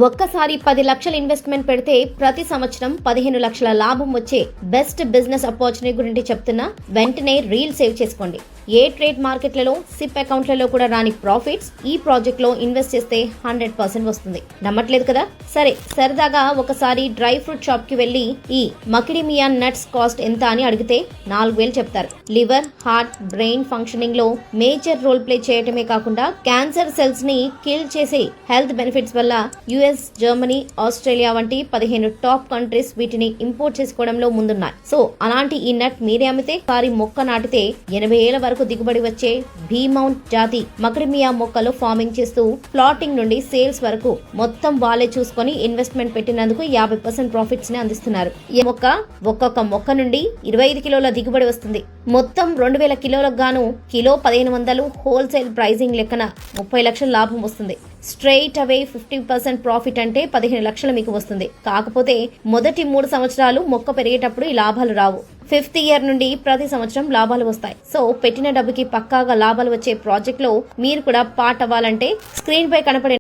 ఒక్కసారి 10 లక్షల ఇన్వెస్ట్మెంట్ పెడితే ప్రతి సంవత్సరం 15 లక్షల లాభం వచ్చే బెస్ట్ బిజినెస్ ఆపర్చునిటీ గురించి చెప్తున్నా. వెంటనే రీల్ సేవ్ చేసుకోండి. ఏ ట్రేడ్ మార్కెట్లలో సిప్ అకౌంట్లలో కూడా రాని ప్రాఫిట్స్ ఈ ప్రాజెక్ట్ లో ఇన్వెస్ట్ చేస్తే 100% వస్తుంది. నమ్మట్లేదు కదా? సరే, సరదాగా ఒకసారి డ్రై ఫ్రూట్ షాప్ కి వెళ్లి ఈ మకిడిమియా నట్స్ కాస్ట్ ఎంత అని అడిగితే 4000 చెప్తారు. లివర్, హార్ట్, బ్రెయిన్ ఫంక్షనింగ్ లో మేజర్ రోల్ ప్లే చేయటమే కాకుండా క్యాన్సర్ సెల్స్ ని కిల్ చేసే హెల్త్ బెనిఫిట్స్ వల్ల యుఎస్, జర్మనీ, ఆస్ట్రేలియా వంటి 15 టాప్ కంట్రీస్ వీటిని ఇంపోర్ట్ చేసుకోవడంలో ముందున్నాయి. సో అలాంటి ఈ నట్ మీరే అమ్మితే వారి మొక్క నాటితే 80 ఏళ్ల వరకు దిగుబడి వచ్చే భీమౌంట్ జాతి మకిడిమియా మొక్కలు ఫార్మింగ్ చేస్తూ ప్లాటింగ్ నుండి సేల్స్ వరకు మొత్తం వాళ్ళే చూసుకొని ఇన్వెస్ట్మెంట్ పెట్టినందుకు 50% ప్రాఫిట్స్ ని అందిస్తున్నారు. ఈ మొక్క ఒక్కొక్క మొక్క నుండి 25 కిలోల దిగుబడి వస్తుంది. మొత్తం 2000 కిలోలకు గాను కిలో 1500 హోల్సేల్ ప్రైజింగ్ లెక్కన 30 లక్షల లాభం వస్తుంది. స్ట్రైట్ అవే 50% ప్రాఫిట్ అంటే 15 లక్షలు మీకు వస్తుంది. కాకపోతే మొదటి 3 సంవత్సరాలు మొక్క పెరిగేటప్పుడు ఈ లాభాలు రావు. 5th ఇయర్ నుండి ప్రతి సంవత్సరం లాభాలు వస్తాయి. సో పెట్టిన డబ్బుకి పక్కాగా లాభాలు వచ్చే ప్రాజెక్ట్ లో మీరు కూడా పార్ట్ అవ్వాలంటే స్క్రీన్ పై కనపడే